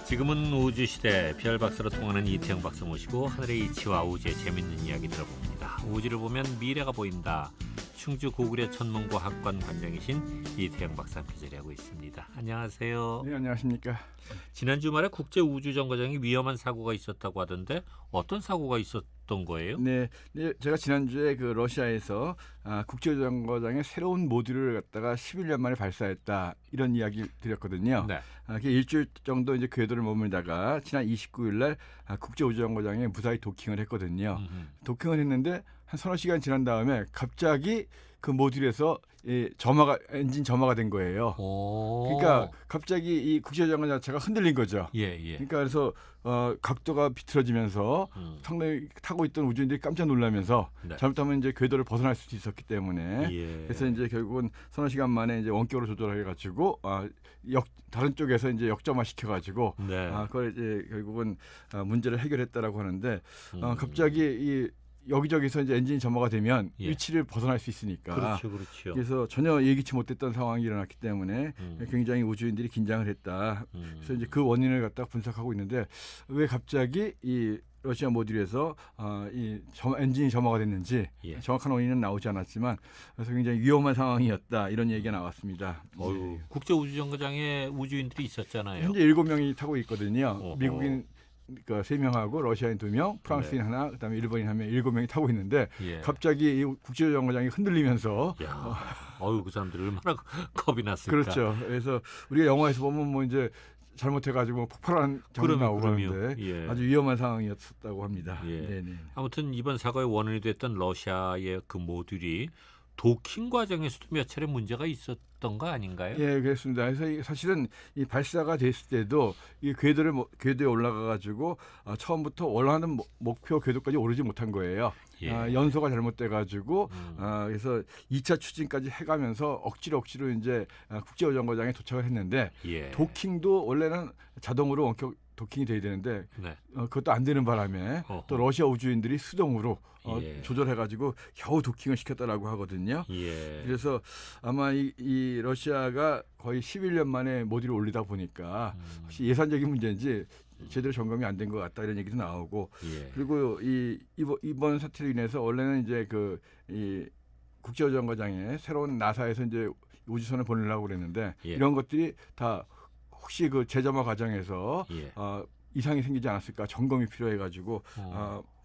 지금은 우주시대 별박사로 통하는 이태영 박사 모시고 하늘의 이치와 우주의 재밌는 이야기 들어봅니다. 우주를 보면 미래가 보인다. 충주 고구려 천문과학관 관장이신 이태영 박사 함께 자리하고 있습니다. 안녕하세요. 네, 안녕하십니까. 지난 주말에 국제우주정거장에 위험한 사고가 있었다고 하던데 어떤 사고가 있었던 거예요? 네, 제가 지난주에 그 러시아에서 국제우주정거장에 새로운 모듈을 갖다가 11년 만에 발사했다 이런 이야기 드렸거든요. 네. 일주일 정도 이제 궤도를 머물다가 지난 29일 날 국제우주정거장에 무사히 도킹을 했거든요. 도킹을 했는데 한 서너 시간 지난 다음에 갑자기 그 모듈에서 엔진 점화가 된 거예요. 그러니까 갑자기 이 국제정거장 자체가 흔들린 거죠. 예. 그러니까 그래서 각도가 비틀어지면서 상당히 타고 있던 우주인들이 깜짝 놀라면서 네. 잘못하면 이제 궤도를 벗어날 수도 있었기 때문에 예. 그래서 이제 결국은 서너 시간 만에 이제 원격으로 조절해가지고 다른 쪽에서 이제 역점화 시켜가지고 네. 그걸 이제 결국은 문제를 해결했다라고 하는데 갑자기 이 여기저기서 이제 엔진이 점화가 되면 예. 위치를 벗어날 수 있으니까. 그렇죠. 그래서 전혀 예기치 못했던 상황이 일어났기 때문에 굉장히 우주인들이 긴장을 했다. 그래서 이제 그 원인을 갖다가 분석하고 있는데 왜 갑자기 이 러시아 모듈에서 엔진이 점화가 됐는지 예. 정확한 원인은 나오지 않았지만 그래서 굉장히 위험한 상황이었다 이런 얘기가 나왔습니다. 어휴, 국제우주정거장에 우주인들이 있었잖아요. 현재 7명이 타고 있거든요. 어허. 미국인 3명하고 러시아인 2명, 프랑스인 네. 하나, 그다음에 일본인 1명, 7명이 타고 있는데 예. 갑자기 이 국제정거장이 흔들리면서 그 사람들 얼마나 겁이 났을까. 그렇죠. 그래서 우리가 영화에서 보면 뭐 이제 잘못해가지고 폭발하는 장면 나오고 하는데 예. 아주 위험한 상황이었다고 합니다. 예. 네네. 아무튼 이번 사고의 원인이 됐던 러시아의 그 모듈이 도킹 과정에서도 몇 차례 문제가 있었던 거 아닌가요? 예, 그렇습니다. 그래서 사실은 이 발사가 됐을 때도 이 궤도에 올라가가지고 처음부터 원하는 목표 궤도까지 오르지 못한 거예요. 예. 연소가 잘못돼가지고 그래서 2차 추진까지 해가면서 억지로 이제 국제우주정거장에 도착을 했는데 예. 도킹도 원래는 자동으로 원격 도킹이 돼야 되는데 네. 그것도 안 되는 바람에 어허. 또 러시아 우주인들이 수동으로 예. 조절해가지고 겨우 도킹을 시켰다라고 하거든요. 예. 그래서 아마 이 러시아가 거의 11년 만에 모듈을 올리다 보니까 혹시 예산적인 문제인지 제대로 점검이 안 된 것 같다 이런 얘기도 나오고 예. 그리고 이번 사태로 인해서 원래는 이제 이 국제우주정거장에 새로운 나사에서 이제 우주선을 보내려고 그랬는데 예. 이런 것들이 다 혹시 그 재점화 과정에서 예. 이상이 생기지 않았을까 점검이 필요해가지고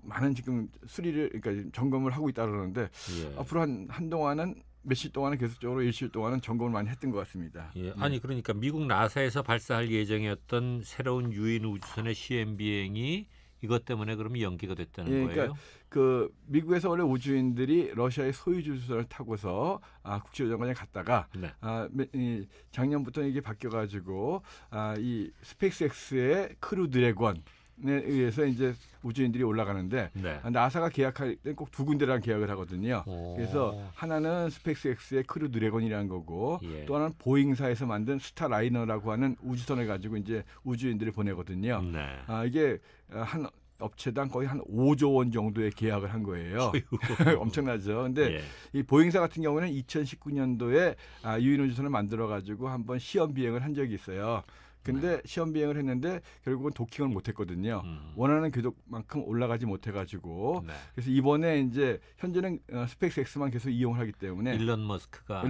많은 지금 그러니까 점검을 하고 있다 그러는데 예. 앞으로 한동안은 며칠 동안은 계속적으로 일주일 동안은 점검을 많이 했던 것 같습니다. 예. 아니 그러니까 미국 나사에서 발사할 예정이었던 새로운 유인 우주선의 시험 비행이 이것 때문에 그럼 연기가 됐다는 거예요? 그러니까 그 미국에서 원래 우주인들이 러시아의 소유주 우주선을 타고서 국제우주정거장에 갔다가 네. 작년부터 이게 바뀌어가지고 이 스페이스X의 크루 드래곤에 의해서 이제 우주인들이 올라가는데 네. 나사가 계약할 때 꼭 두 군데랑 계약을 하거든요. 그래서 하나는 스페이스X의 크루 드래곤이라는 거고 예. 또 하나는 보잉사에서 만든 스타라이너라고 하는 우주선을 가지고 이제 우주인들을 보내거든요. 네. 이게 한 업체당 거의 한 5조 원 정도의 계약을 한 거예요. 엄청나죠. 근데 예. 이 보잉사 같은 경우는 2019년도에 유인 우주선을 만들어 가지고 한번 시험 비행을 한 적이 있어요. 근데 시험 비행을 했는데 결국은 도킹을 못 했거든요. 원하는 궤도만큼 올라가지 못해 가지고 네. 그래서 이번에 이제 현재는 스페이스X만 계속 이용을 하기 때문에 일론 머스크가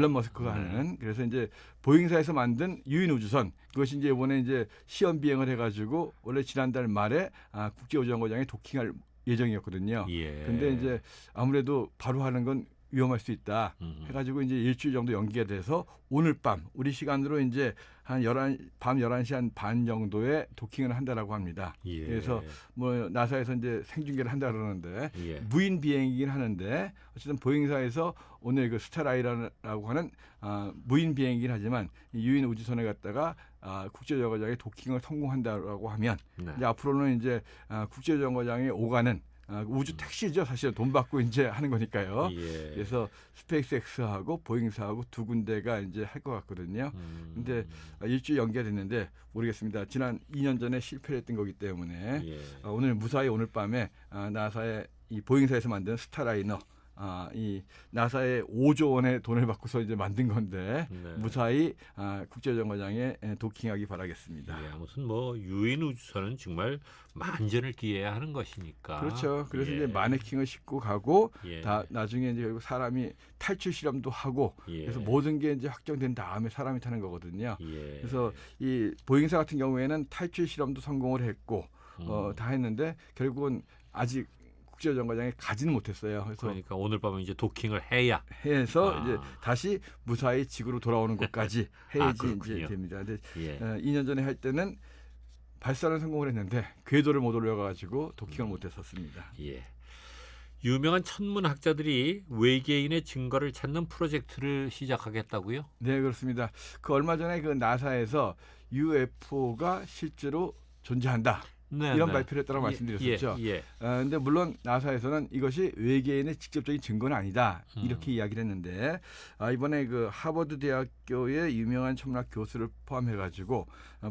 하는 그래서 이제 보잉사에서 만든 유인 우주선 그것이 이제 이번에 이제 시험 비행을 해가지고 원래 지난달 말에 국제우주정거장에 도킹할 예정이었거든요. 예. 근데 이제 아무래도 바로 하는 건 위험할 수 있다 해가지고 이제 일주일 정도 연기가 돼서 오늘 밤 우리 시간으로 이제 한 밤 11시 반 정도에 도킹을 한다라고 합니다. 예. 그래서 뭐 나사에서 이제 생중계를 한다 그러는데 예. 무인 비행이긴 하는데 어쨌든 보잉사에서 오늘 그 스타라이너라고 하는 무인 비행이긴 하지만 이 유인 우주선에 갔다가 국제정거장에 도킹을 성공한다라고 하면 네. 이제 앞으로는 이제 국제정거장에 오가는 우주 택시죠. 사실 돈 받고 이제 하는 거니까요. 예. 그래서 스페이스X하고 보잉사하고 두 군데가 이제 할 것 같거든요. 근데 일주일 연기가 됐는데 모르겠습니다. 지난 2년 전에 실패를 했던 거기 때문에 예. 오늘 무사히 오늘 밤에 나사의 이 보잉사에서 만든 스타라이너 이 나사의 5조 원의 돈을 받고서 이제 만든 건데 네. 무사히 국제정거장에 도킹하기 바라겠습니다. 예, 아무튼 뭐 유인 우주선은 정말 만전을 기해야 하는 것이니까. 그렇죠. 그래서 예. 이제 마네킹을 싣고 가고 예. 다 나중에 이제 결국 사람이 탈출 실험도 하고 예. 그래서 모든 게 이제 확정된 다음에 사람이 타는 거거든요. 예. 그래서 이 보잉사 같은 경우에는 탈출 실험도 성공을 했고 음. 다 했는데 결국은 아직 국제정거장에 가지는 못했어요. 그래서 그러니까 오늘 밤에 이제 도킹을 해야. 해서 이제 다시 무사히 지구로 돌아오는 것까지 해야지 이제 그렇군요. 됩니다. 근데 예. 2년 전에 할 때는 발사는 성공을 했는데 궤도를 못 올려가지고 도킹을 못했었습니다. 예. 유명한 천문학자들이 외계인의 증거를 찾는 프로젝트를 시작하겠다고요? 네, 그렇습니다. 그 얼마 전에 그 나사에서 UFO가 실제로 존재한다. 네, 이런 네. 발표를 했다고 말씀드렸었죠. 예. 근데 물론 나사에서는 이것이 외계인의 직접적인 증거는 아니다 이렇게 이야기를 했는데 이번에 그 하버드 대학교의 유명한 천문학 교수를 포함해가지고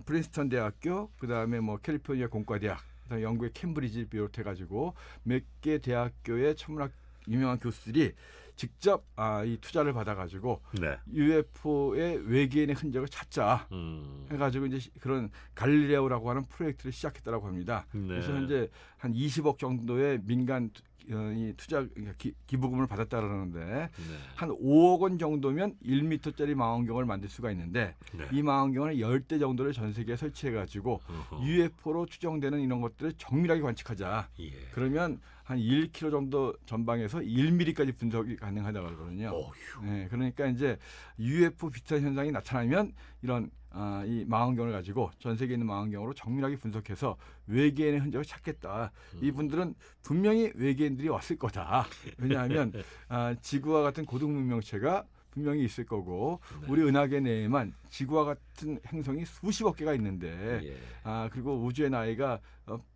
프린스턴 대학교, 그다음에 뭐 캘리포니아 공과대학, 그다음에 영국의 캠브리지를 비롯해가지고 몇 개 대학교의 천문학 유명한 교수들이 직접 이 투자를 받아가지고 네. UFO의 외계인의 흔적을 찾자. 해가지고 이제 그런 갈릴레오라고 하는 프로젝트를 시작했다고 합니다. 네. 그래서 현재 한 20억 정도의 민간 이 투자 기부금을 받았다 그러는데 네. 한 5억 원 정도면 1m짜리 망원경을 만들 수가 있는데 네. 이 망원경을 10대 정도를 전 세계에 설치해가지고 UFO로 추정되는 이런 것들을 정밀하게 관측하자. 예. 그러면 한 1km 정도 전방에서 1mm까지 분석이 가능하다고 그러거든요. 어휴. 네, 그러니까 이제 UFO 비슷한 현상이 나타나면 이런 이 망원경을 가지고 전 세계에 있는 망원경으로 정밀하게 분석해서 외계인의 흔적을 찾겠다. 이분들은 분명히 외계인들이 왔을 거다. 왜냐하면 지구와 같은 고등 문명체가 분명히 있을 거고 네. 우리 은하계 내에만 지구와 같은 행성이 수십억 개가 있는데 예. 그리고 우주의 나이가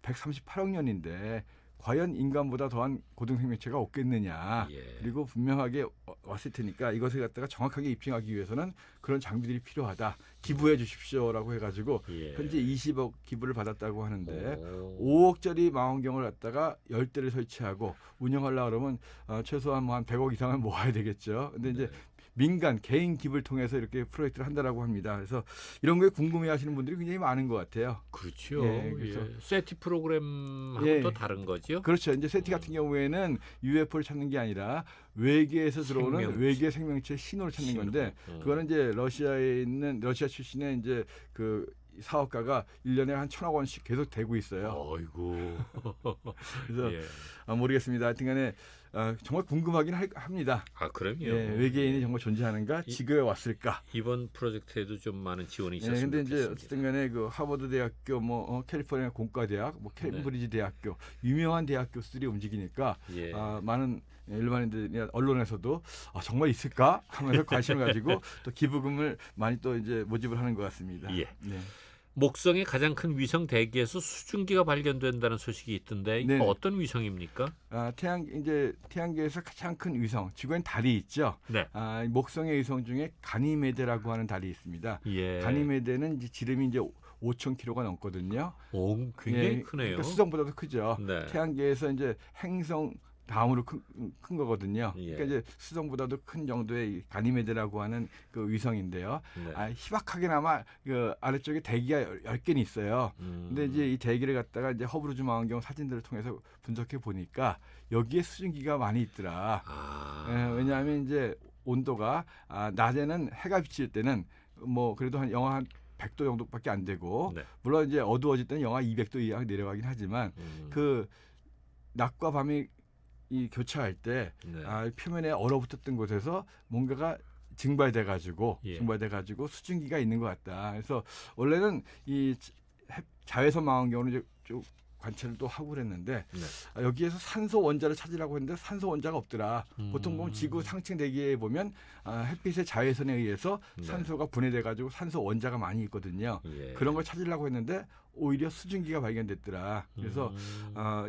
138억 년인데 과연 인간보다 더한 고등생명체가 없겠느냐. 예. 그리고 분명하게 왔을 테니까 이것을 갖다가 정확하게 입증하기 위해서는 그런 장비들이 필요하다. 기부해 주십시오라고 해가지고 예. 현재 20억 기부를 받았다고 하는데 오. 5억짜리 망원경을 갖다가 10대를 설치하고 운영하려고 그러면 최소한 뭐 한 100억 이상은 모아야 되겠죠. 근데 이제 민간 개인 기부를 통해서 이렇게 프로젝트를 한다라고 합니다. 그래서 이런 거에 궁금해하시는 분들이 굉장히 많은 것 같아요. 그렇죠. 예, 그래서 세티 프로그램하고 예. 또 다른 거죠. 그렇죠. 이제 세티 같은 경우에는 UFO를 찾는 게 아니라 외계에서 들어오는 생명체. 외계 생명체 신호를 찾는 건데 그거는 이제 러시아에 있는 러시아 출신의 이제 그 사업가가 1년에 한 1,000억 원씩 계속 대고 있어요. 어이구. 그래서 예. 모르겠습니다. 하여튼간에 정말 궁금하긴 합니다. 그럼요. 예, 외계인이 정말 존재하는가? 지구에 왔을까? 이번 프로젝트에도 좀 많은 지원이 예, 있었으면 근데 이제 좋겠습니다. 어쨌든 간에 그 하버드 대학교 뭐 캘리포니아 공과대학, 뭐 캠브리지 대학교 유명한 대학 교수들이 움직이니까 예. 많은 일반인들이나 언론에서도 정말 있을까 하면서 관심을 가지고 또 기부금을 많이 또 이제 모집을 하는 것 같습니다. 예. 네. 목성의 가장 큰 위성 대기에서 수증기가 발견된다는 소식이 있던데 이거 네. 어떤 위성입니까? 태양계에서 가장 큰 위성, 지구엔 달이 있죠. 네. 목성의 위성 중에 가니메데라고 하는 달이 있습니다. 예. 가니메데는 이제 지름이 이제 5,000km가 넘거든요. 오, 굉장히 예, 크네요. 그러니까 수성보다도 크죠. 네. 태양계에서 이제 행성 다음으로 큰 거거든요. 예. 그러니까 이제 수성보다도 큰 정도의 이 가니메데라고 하는 그 위성인데요. 네. 희박하게나마 그 아래쪽에 대기가 10개는 있어요. 근데 이제 이 대기를 갖다가 이제 허블 우주 망원경 사진들을 통해서 분석해 보니까 여기에 수증기가 많이 있더라. 왜냐하면 이제 온도가 낮에는 해가 비칠 때는 뭐 그래도 한 영하 한 100도 정도밖에 안 되고 네. 물론 이제 어두워질 때는 영하 200도 이하 내려가긴 하지만 그 낮과 밤이 이 교차할 때 네. 표면에 얼어붙었던 곳에서 뭔가가 증발돼가지고 예. 수증기가 있는 것 같다. 그래서 원래는 이 자외선 망원경으로 이제 쭉 관찰을 또 하고 그랬는데 여기에서 산소 원자를 찾으려고 했는데 산소 원자가 없더라. 보통 보면 지구 상층 대기에 보면 햇빛의 자외선에 의해서 네. 산소가 분해돼가지고 산소 원자가 많이 있거든요. 예. 그런 걸 찾으려고 했는데 오히려 수증기가 발견됐더라. 그래서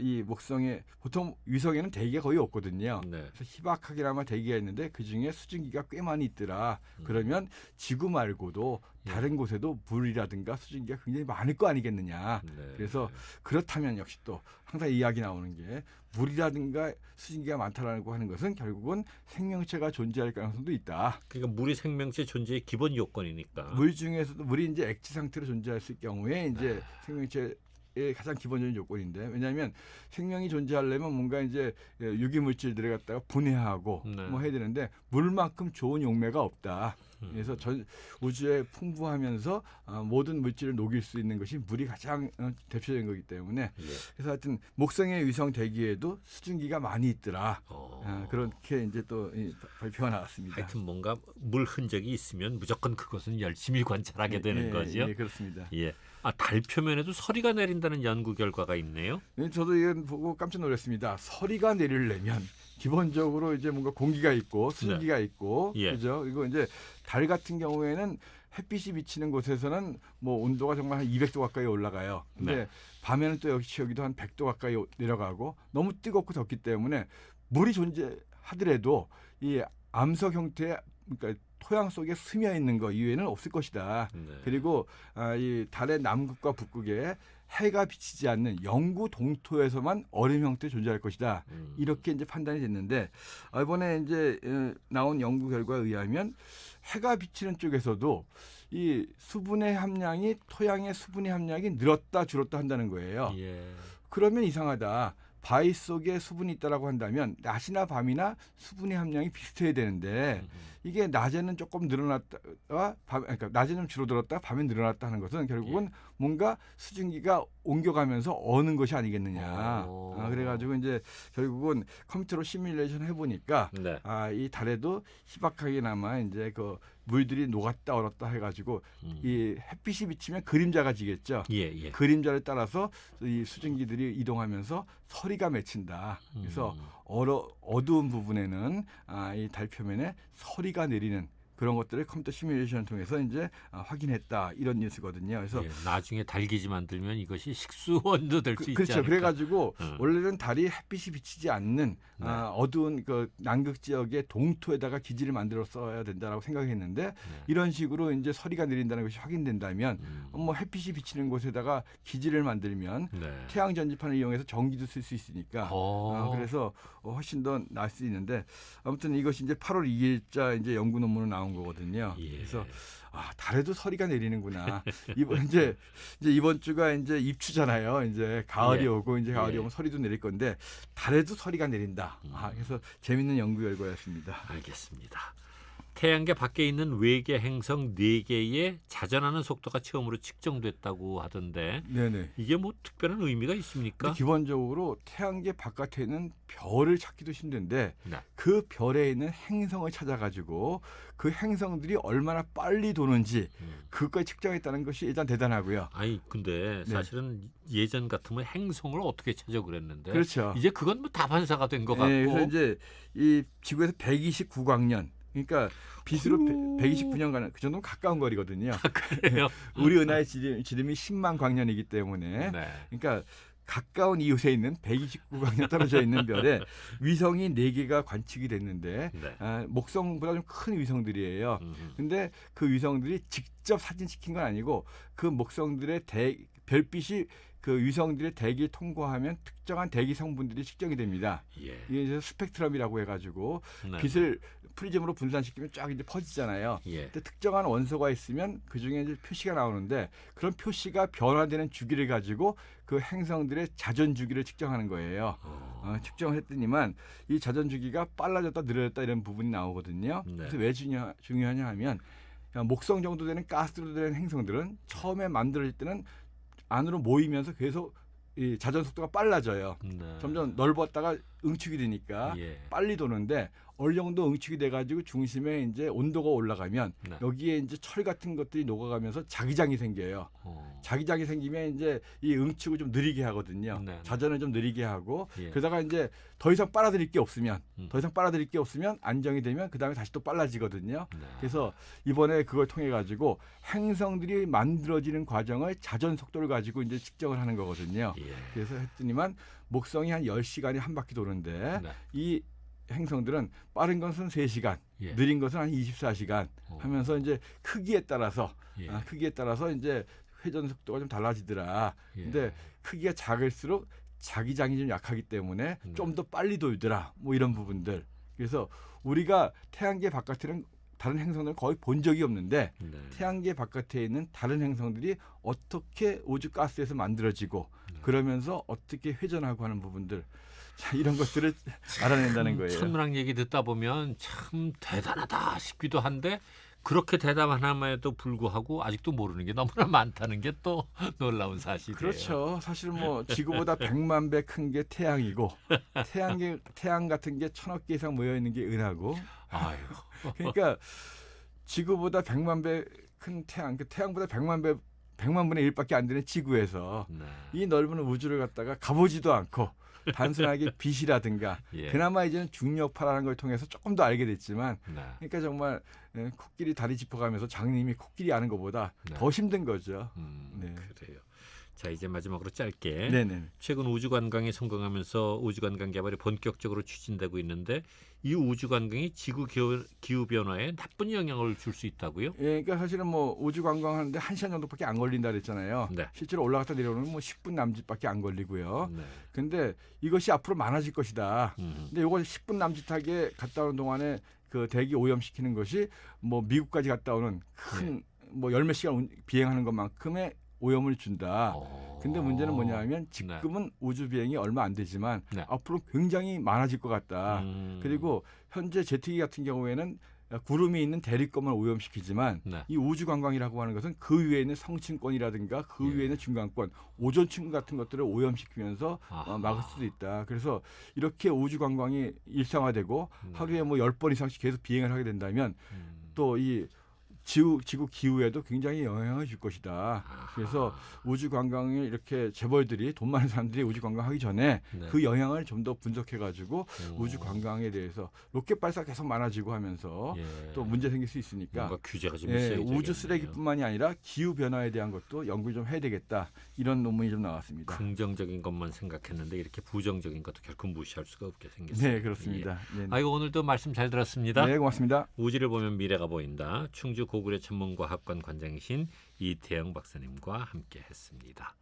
이 목성에 보통 위성에는 대기가 거의 없거든요. 네. 그래서 희박하게나마 대기가 있는데 그 중에 수증기가 꽤 많이 있더라. 그러면 지구 말고도 다른 곳에도 물이라든가 수증기가 굉장히 많을 거 아니겠느냐. 네. 그래서 그렇다면 역시 또 항상 이야기 나오는 게 물이라든가 수증기가 많다라고 하는 것은 결국은 생명체가 존재할 가능성도 있다. 그러니까 물이 생명체 존재의 기본 요건이니까. 물 중에서도 물이 이제 액체 상태로 존재했을 경우에 이제 생명체의 가장 기본적인 요건인데, 왜냐하면 생명이 존재하려면 뭔가 이제 유기 물질들을 갖다가 분해하고 네. 뭐 해야 되는데 물만큼 좋은 용매가 없다. 그래서 전 우주에 풍부하면서 모든 물질을 녹일 수 있는 것이 물이 가장 대표적인 거기 때문에 예. 그래서 하여튼 목성의 위성 대기에도 수증기가 많이 있더라. 그렇게 이제 또 발표가 나왔습니다. 하여튼 뭔가 물 흔적이 있으면 무조건 그것은 열심히 관찰하게 되는 거죠. 예, 그렇습니다. 예. 달 표면에도 서리가 내린다는 연구 결과가 있네요. 저도 이건 보고 깜짝 놀랐습니다. 서리가 내리려면 기본적으로 이제 뭔가 공기가 있고 수증기가 있고, 예. 그죠? 그리고 이제 달 같은 경우에는 햇빛이 비치는 곳에서는 뭐 온도가 정말 한 200도 가까이 올라가요. 근데 네. 밤에는 또 역시 여기도 한 100도 가까이 내려가고 너무 뜨겁고 덥기 때문에 물이 존재하더라도 이 암석 형태의, 그러니까 토양 속에 스며 있는 거 이외에는 없을 것이다. 네. 그리고 이 달의 남극과 북극에 해가 비치지 않는 영구 동토에서만 얼음 형태 존재할 것이다. 이렇게 이제 판단이 됐는데, 이번에 이제 나온 연구 결과에 의하면 해가 비치는 쪽에서도 이 수분의 함량이, 토양의 수분의 함량이 늘었다 줄었다 한다는 거예요. 예. 그러면 그러면 이상하다. 바위 속에 수분이 있다라고 한다면 낮이나 밤이나 수분의 함량이 비슷해야 되는데 이게 낮에는 조금 늘어났다가 그러니까 낮에는 줄어들었다 밤에 늘어났다 하는 것은 결국은 뭔가 수증기가 옮겨가면서 어는 것이 아니겠느냐. 그래가지고 이제 결국은 컴퓨터로 시뮬레이션 해보니까 네. 이 달에도 희박하게나마 이제 그 물들이 녹았다 얼었다 해가지고 이 햇빛이 비치면 그림자가 지겠죠. 예. 그림자를 따라서 이 수증기들이 이동하면서 서리가 맺힌다. 그래서 어두운 부분에는 이 달 표면에 서리가 내리는 그런 것들을 컴퓨터 시뮬레이션을 통해서 이제 확인했다, 이런 뉴스거든요. 그래서 나중에 달기지 만들면 이것이 식수원도 될 수 있지 그렇죠. 않을까? 그래가지고 원래는 달이 햇빛이 비치지 않는 어두운 그 남극 지역의 동토에다가 기지를 만들었어야 된다라고 생각했는데 이런 식으로 이제 서리가 내린다는 것이 확인된다면 뭐 햇빛이 비치는 곳에다가 기지를 만들면 태양 전지판을 이용해서 전기도 쓸 수 있으니까 그래서 훨씬 더 나을 수 있는데, 아무튼 이것이 이제 8월 2일자 이제 연구 논문으로 나온 거거든요. 그래서 달에도 서리가 내리는구나. 이번 주가 이제 입추잖아요. 이제 가을이 오고 이제 가을이 오면 서리도 내릴 건데 달에도 서리가 내린다. 그래서 재밌는 연구 결과였습니다. 알겠습니다. 태양계 밖에 있는 외계 행성 4개의 자전하는 속도가 처음으로 측정됐다고 하던데 네네. 이게 뭐 특별한 의미가 있습니까? 기본적으로 태양계 바깥에 있는 별을 찾기도 힘든데 그 별에 있는 행성을 찾아가지고 그 행성들이 얼마나 빨리 도는지 그것까지 측정했다는 것이 일단 대단하고요. 근데 사실은 예전 같으면 행성을 어떻게 찾아 그랬는데 그렇죠. 이제 그건 뭐 다반사가 된 것 같고. 그래서 이제 이 지구에서 129광년, 그러니까 빛으로 129년간 그 정도면 가까운 거리거든요. 그래요? 우리 은하의 지름이 10만 광년이기 때문에 그러니까 가까운 이웃에 있는 129광년 떨어져 있는 별에 위성이 4개가 관측이 됐는데 목성보다 좀 큰 위성들이에요. 근데 그 위성들이 직접 사진 찍힌 건 아니고 그 목성들의 별빛이 그 위성들의 대기를 통과하면 특정한 대기 성분들이 측정이 됩니다. 이게 이제 스펙트럼이라고 해가지고 빛을 프리즘으로 분산시키면 쫙 이제 퍼지잖아요. 근데 특정한 원소가 있으면 그 중에 이제 표시가 나오는데 그런 표시가 변화되는 주기를 가지고 그 행성들의 자전 주기를 측정하는 거예요. 측정을 했더니만 이 자전 주기가 빨라졌다 느려졌다 이런 부분이 나오거든요. 그래서 왜 중요하냐 하면 목성 정도 되는 가스로 된 행성들은 처음에 만들어질 때는 안으로 모이면서 계속 이 자전 속도가 빨라져요. 점점 넓었다가 응축이 되니까 빨리 도는데 어느 정도 응축이 돼가지고 중심에 이제 온도가 올라가면 여기에 이제 철 같은 것들이 녹아가면서 자기장이 생겨요. 자기장이 생기면 이제 이 응축을 좀 느리게 하거든요. 네, 네. 자전을 좀 느리게 하고 예. 그러다가 이제 더 이상 빨아들일 게 없으면 음. 안정이 되면 그다음에 다시 또 빨라지거든요. 네. 그래서 이번에 그걸 통해 가지고 행성들이 만들어지는 과정을 자전 속도를 가지고 이제 측정을 하는 거거든요. 예. 그래서 했더니만 목성이 한 10시간이 한 바퀴 도는데 네. 이 행성들은 빠른 것은 3시간, 예. 느린 것은 한 24시간 어. 하면서 이제 크기에 따라서 예. 이제 회전 속도가 좀 달라지더라. 예. 근데 크기가 작을수록 자기장이 좀 약하기 때문에 좀 더 빨리 돌더라. 뭐 이런 부분들. 그래서 우리가 태양계 바깥에는 다른 행성들은 거의 본 적이 없는데 네. 태양계 바깥에 있는 다른 행성들이 어떻게 우주 가스에서 만들어지고 네. 그러면서 어떻게 회전하고 하는 부분들. 자, 이런 것들을 알아낸다는 거예요. 천문학 얘기 듣다 보면 참 대단하다 싶기도 한데 그렇게 대단함에도 불구하고 아직도 모르는 게 너무나 많다는 게 또 놀라운 사실이에요. 그렇죠. 사실 뭐 지구보다 100만 배 큰 게 태양이고 태양 같은 게 1000억 개 이상 모여 있는 게 은하고 아유. 그러니까 지구보다 100만 배 큰 태양, 그 태양보다 100만 분의 1밖에 안 되는 지구에서 네. 이 넓은 우주를 갖다가 가보지도 않고 단순하게 빛이라든가 예. 그나마 이제는 중력파라는 걸 통해서 조금 더 알게 됐지만 네. 그러니까 정말 코끼리 다리 짚어가면서 장님이 코끼리 아는 것보다 네. 더 힘든 거죠. 네. 그래요. 자, 이제 마지막으로 짧게 네네. 최근 우주 관광이 성공하면서 우주 관광 개발이 본격적으로 추진되고 있는데 이 우주 관광이 지구 기후 변화에 나쁜 영향을 줄 수 있다고요? 예, 그러니까 사실은 뭐 우주 관광하는데 1시간 정도밖에 안 걸린다 그랬잖아요. 네. 실제로 올라갔다 내려오는 뭐 10분 남짓밖에 안 걸리고요. 네. 근데 이것이 앞으로 많아질 것이다. 음. 근데 이걸 10분 남짓하게 갔다 오는 동안에 그 대기 오염시키는 것이 뭐 미국까지 갔다 오는 큰 뭐 열 몇 시간 비행하는 것만큼의 오염을 준다. 근데 문제는 뭐냐면 지금은 우주 비행이 얼마 안 되지만 네. 앞으로 굉장히 많아질 것 같다. 그리고 현재 제트기 같은 경우에는 구름이 있는 대리권만 오염시키지만 네. 이 우주 관광이라고 하는 것은 그 위에 있는 성층권이라든가 그 예. 위에 있는 중간권, 오존층 같은 것들을 오염시키면서 아하. 막을 수도 있다. 그래서 이렇게 우주 관광이 일상화되고 하루에 뭐 10번 이상씩 계속 비행을 하게 된다면 또 이 지구 기후에도 굉장히 영향을 줄 것이다. 그래서 우주 관광을 이렇게 재벌들이 돈 많은 사람들이 우주 관광하기 전에 네. 그 영향을 좀 더 분석해가지고 우주 관광에 대해서 로켓 발사 계속 많아지고 하면서 예. 또 문제 생길 수 있으니까 뭔가 규제가 좀 예, 있어야겠네요. 우주 쓰레기뿐만이 아니라 기후 변화에 대한 것도 연구를 좀 해야 되겠다. 이런 논문이 좀 나왔습니다. 긍정적인 것만 생각했는데 이렇게 부정적인 것도 결코 무시할 수가 없게 생겼어요. 네, 그렇습니다. 네, 아이고 오늘도 말씀 잘 들었습니다. 네, 고맙습니다. 우주를 보면 미래가 보인다. 충주 고구려 천문과학관 관장이신 이태영 박사님과 함께했습니다.